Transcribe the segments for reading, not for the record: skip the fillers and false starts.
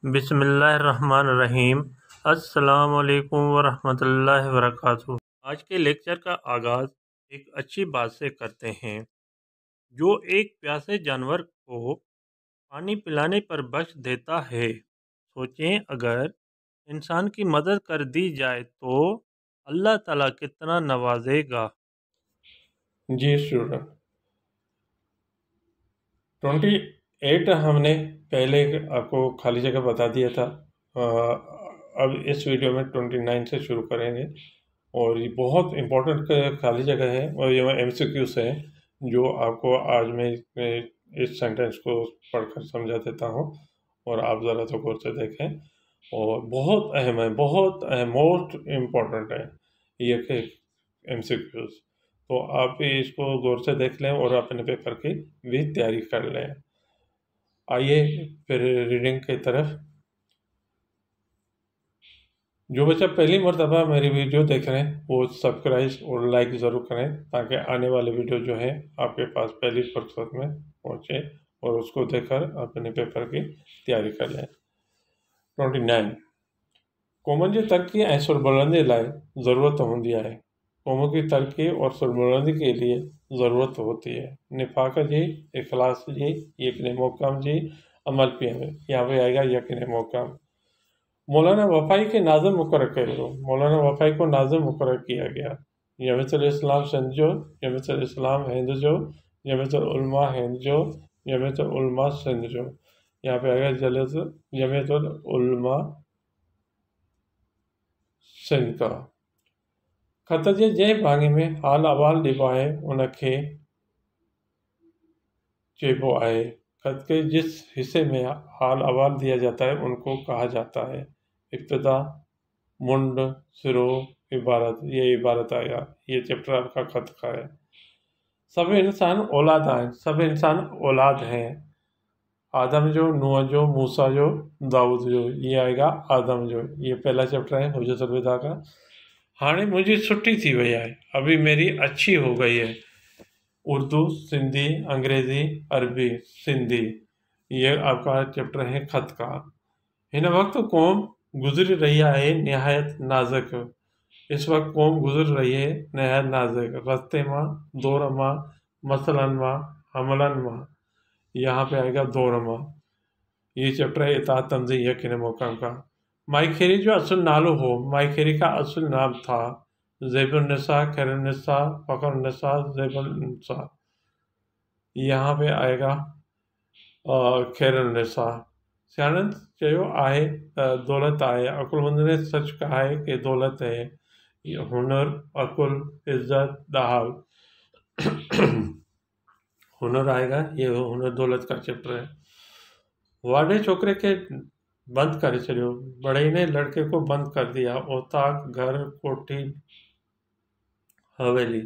बिस्मिल्लाहिर्रहमानिर्रहीम। अस्सलामुअलैकुम वरहमतुल्लाहि वबरकातुहू। आज के लेक्चर का आगाज़ एक अच्छी बात से करते हैं। जो एक प्यासे जानवर को पानी पिलाने पर बख्श देता है, सोचें अगर इंसान की मदद कर दी जाए तो अल्लाह ताला कितना नवाजेगा। जी स्टूडेंट, 28 हमने पहले आपको खाली जगह बता दिया था। अब इस वीडियो में 29 से शुरू करेंगे और ये बहुत इम्पोर्टेंट खाली जगह है और ये MCQs है जो आपको आज मैं इस सेंटेंस को पढ़कर समझा देता हूँ और आप ज़रा तो गौर से देखें। और बहुत अहम है, बहुत अहम, मोस्ट इम्पोर्टेंट है ये MCQs। तो आप भी इसको गौर से देख लें और अपने पेपर की भी तैयारी कर लें। आइए फिर रीडिंग की तरफ। जो बच्चा पहली मर्तबा मेरी वीडियो देख रहे हैं वो सब्सक्राइब और लाइक ज़रूर करें ताकि आने वाले वीडियो जो है आपके पास पहली फुर्सत में पहुँचे और उसको देखकर अपने पेपर की तैयारी कर लें। 29 कौमों की तरक्की ऐं सुरबुलंदी लाइ ज़रूरत होंदी है। कौमों की तरक्की और सुरबुलंदी के लिए ज़रूरत होती है निफाक जी, इखलास जी, यकीन मोहकम जी, अमल पे में। यहाँ पे आएगा यकीन मोहकम। मौलाना वफ़ाई के नाज़िम मुकर्रर कयो। मौलाना वफ़ाई को नाज़िम मुकर्रर किया गया। जमीयतुल इस्लाम सिंध जो, जमीयतुल इस्लाम हिंद जो, जमीयतुल उलमा हिंद जो, जमीयतुल उलमा सिंध जो। यहाँ पे आएगा जमीयतुल उलमा सिंध का। ख़त जे जंहिं भाङे में हाल अहवाल ॾिबो आहे उनखे चइबो आहे। खत के जिस हिस्से में हाल अहवाल दिया जाता है उनको कहा जाता है। इब्तिदा, मुंड, सिरो, इबारत, ये इबारत आया। ये चैप्टर आपका खत का है। सब इंसान औलाद हैं, सब इंसान औलाद हैं। आदम जो, नूह जो, मूसा जो, दाऊद जो। ये आएगा आदम जो। ये पहला चैप्टर है हुज्जतुल विदा का। हाणे मुझी छुट्टी थी वही है, अभी मेरी अच्छी हो गई है। उर्दू, सिंधी, अंग्रेज़ी, अरबी, सिंधी। ये आपका चैप्टर है खत का। हिन वक्त कौम गुजर रही है नहायत नाजुक। इस वक्त कौम गुजर रही है नहायत नाजुक। रस्ते मां, दौर मां, मसलन मां, हमलन मां। यहाँ पे आएगा दौर मां। ये चैप्टर है इताअत, तंज़ीह, यकीन मोहकम का। माई खेरी जो असल नालो हो, माई खेरी का असल नाम था ज़ैबुन्निसा, खैरुन्निसा, फ़ख्रुन्निसा, ज़ैबुन्निसा। यहाँ पे आएगा खैरुन्निसा। सियाणनि चयो आहे त दौलत आहे, अकुलमंद ने सच कहा है कि दौलत है। ये हुनर, अकुल, इज्जत, दाहल। हुनर आएगा, ये हुनर दौलत का चैप्टर है। वाडे छोकरे के बंद कर छड़ियो, बढ़ई ने लड़के को बंद कर दिया। औताक, घर, कोठी, हवेली।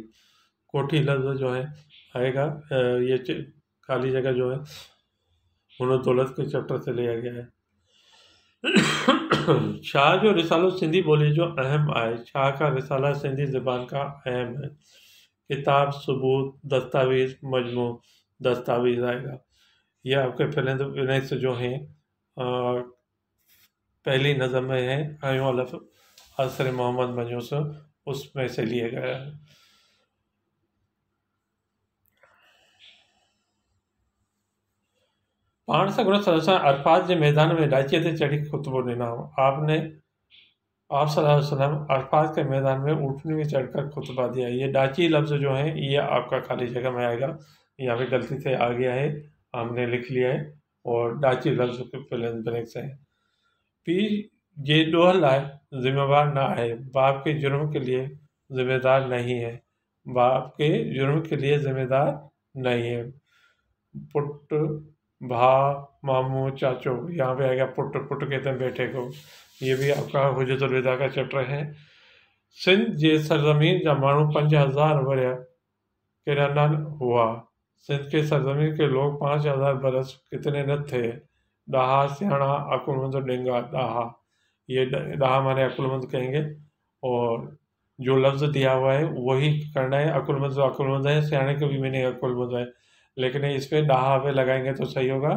कोठी लफ्ज़ जो है आएगा, ये खाली जगह जो है हुनर दौलत के चैप्टर से लिया गया है। शाह जो रिसालो सिंधी बोली जो अहम है। शाह का रिसाला सिंधी ज़बान का अहम है। किताब, सबूत, दस्तावेज, मजमू। दस्तावेज आएगा। ये आपके फिनेक्स जो हैं पहली नज़म में है आयो अलफ असर मोहम्मद मजूस, उसमें से लिया गया है। पाण सॻिड़ो सरसा अरफात के मैदान में डाचीअ ते चढ़ी खुतबो ॾिना। आपने आप सल्लल्लाहु अलैहि वसल्लम अरफात के मैदान में ऊँटनी में चढ़कर खुतबा दिया। ये डाची लफ्ज़ जो है ये आपका खाली जगह में आएगा। यहाँ पे गलती से आ गया है, हमने लिख लिया है और डाची लफ्ज़ ब्रेक से है। पीर जे ॾोह लाइ ज़िम्मेवार ना है, बाप के जुर्म के लिए ज़िम्मेदार नहीं है। बाप के जुर्म के लिए ज़िम्मेदार नहीं है। पुट, भा, मामू, चाचो। यहाँ पे आएगा पुट। पुट कहते हैं बेटे को। ये भी आपका हुज्जतुल विदा का चैप्टर है। सिंध जे सरज़मीन जा माण्हू 5000 वरिया किराना हुआ। सिंध के सरज़मीन के लोग 5000 बरस कितने न थे। डाहा, सियाणा, अकुलमंद, डेंगा। डाहा, ये डाहा माने अकुलमंद कहेंगे और जो लफ्ज़ दिया हुआ है वही करना है। अकुलमंद तो अकुलमंद है, सियाणे के भी मीनिंग अकुलमंद है। लेकिन इस पे डाहा पे लगाएंगे तो सही होगा,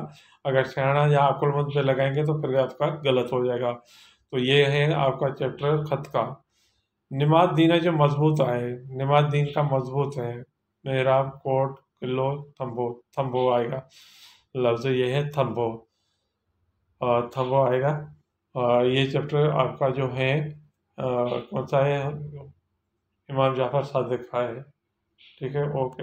अगर स्याणा या अकुलमंद पे लगाएंगे तो फिर आपका गलत हो जाएगा। तो ये है आपका चैप्टर खत का। निमात दीन है जो मजबूत आए, निमात दीन का मजबूत है, मेहराब, कोट, किलो, थम्बो, थम्बो आएगा, लफ्ज ये है थम्बो, और थम्बो आएगा। और ये चैप्टर आपका जो है कौन सा है, इमाम जाफर सादिक का है। ठीक है, ओके।